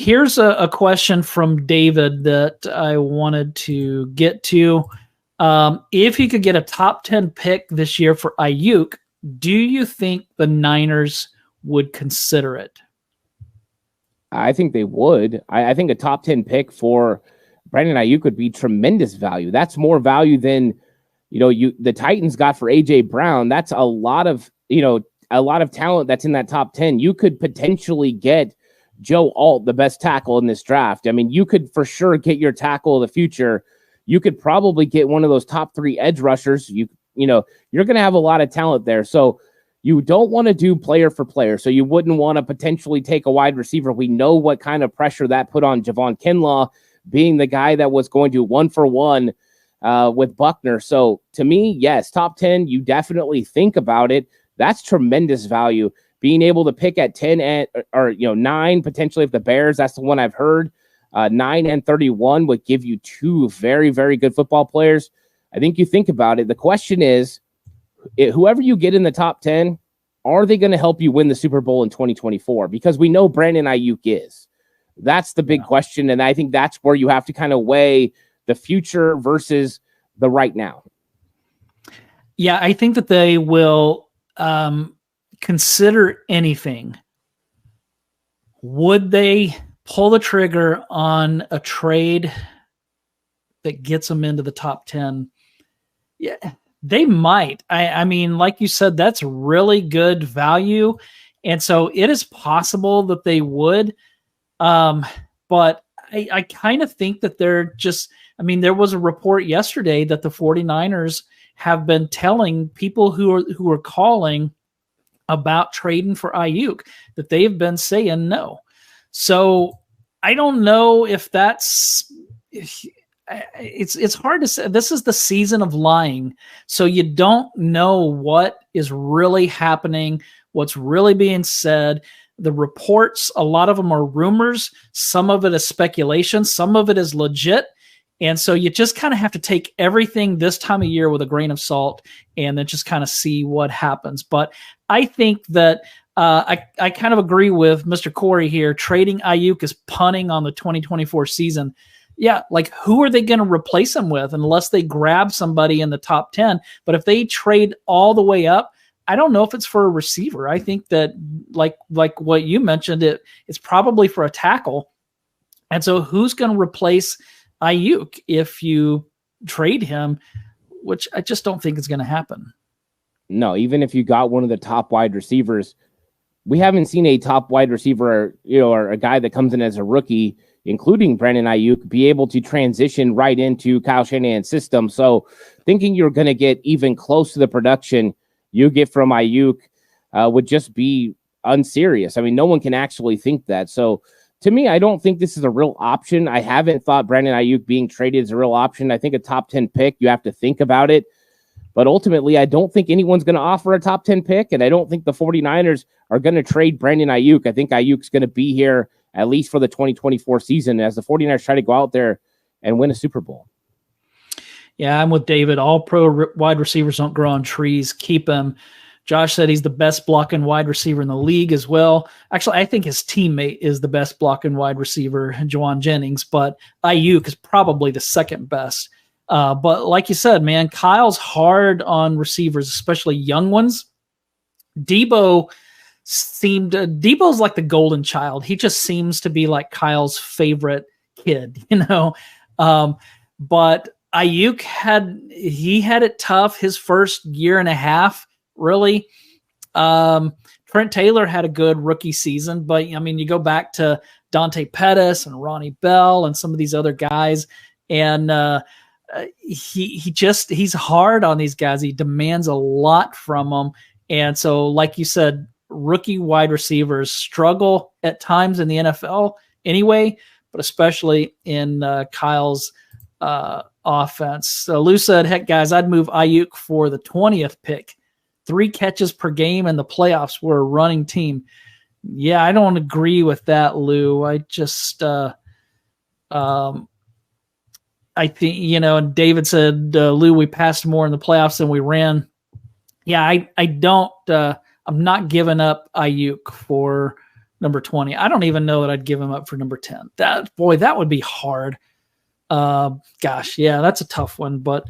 Here's a question from David that I wanted to get to. If he could get a top 10 pick this year for Aiyuk, do you think the Niners would consider it? I think they would. I think a top 10 pick for Brandon Aiyuk would be tremendous value. That's more value than, the Titans got for A.J. Brown. That's a lot of talent that's in that top 10. You could potentially get Joe Alt, the best tackle in this draft. I mean, you could for sure get your tackle of the future. You could probably get one of those top 3 edge rushers. You're going to have a lot of talent there. So you don't want to do player for player. So you wouldn't want to potentially take a wide receiver. We know what kind of pressure that put on Javon Kinlaw, being the guy that was going to 1-for-1 with Buckner. So to me, yes, top 10, you definitely think about it. That's tremendous value. Being able to pick at 10 or 9, potentially if the Bears, that's the one I've heard, 9 and 31 would give you 2 very, very good football players. I think you think about it. The question is, whoever you get in the top 10, are they going to help you win the Super Bowl in 2024? Because we know Brandon Aiyuk is. That's the big question, and I think that's where you have to kind of weigh the future versus the right now. Yeah, I think that they will consider anything. Would they pull the trigger on a trade that gets them into the top 10? Yeah, they might. I mean, like you said, that's really good value. And so it is possible that they would. But I kind of think that they're just, there was a report yesterday that the 49ers have been telling people who are calling about trading for Aiyuk that they've been saying no. So I don't know if it's hard to say. This is the season of lying. So you don't know what is really happening, what's really being said. The reports, a lot of them are rumors. Some of it is speculation. Some of it is legit. And so you just kind of have to take everything this time of year with a grain of salt and then just kind of see what happens. But I think that I kind of agree with Mr. Corey here. Trading Aiyuk is punting on the 2024 season. Yeah, like who are they going to replace him with unless they grab somebody in the top 10? But if they trade all the way up, I don't know if it's for a receiver. I think that like what you mentioned, it's probably for a tackle. And so who's going to replace Aiyuk if you trade him, which I just don't think is going to happen. No, even if you got one of the top wide receivers, we haven't seen a top wide receiver, or a guy that comes in as a rookie, including Brandon Aiyuk, be able to transition right into Kyle Shanahan's system. So thinking you're going to get even close to the production you get from Aiyuk would just be unserious. No one can actually think that. So to me, I don't think this is a real option. I haven't thought Brandon Aiyuk being traded is a real option. I think a top 10 pick, you have to think about it. But ultimately, I don't think anyone's going to offer a top 10 pick, and I don't think the 49ers are going to trade Brandon Aiyuk. I think Ayuk's going to be here at least for the 2024 season as the 49ers try to go out there and win a Super Bowl. Yeah, I'm with David. All pro wide receivers don't grow on trees. Keep him. Josh said he's the best blocking wide receiver in the league as well. Actually, I think his teammate is the best blocking wide receiver, Juwan Jennings, but Aiyuk is probably the second best. But like you said, man, Kyle's hard on receivers, especially young ones. Debo's like the golden child. He just seems to be like Kyle's favorite kid, but Aiyuk had it tough his first year and a half. Really, Trent Taylor had a good rookie season, but you go back to Dante Pettis and Ronnie Bell and some of these other guys, and he's hard on these guys. He demands a lot from them, and so, like you said, rookie wide receivers struggle at times in the NFL anyway, but especially in Kyle's offense. So Lou said, "Heck, guys, I'd move Aiyuk for the 20th pick." 3 catches per game in the playoffs. We're a running team. Yeah, I don't agree with that, Lou. I just, I think, and David said, Lou, we passed more in the playoffs than we ran. Yeah, I don't, I'm not giving up Aiyuk for number 20. I don't even know that I'd give him up for number 10. That would be hard. Gosh, yeah, that's a tough one. But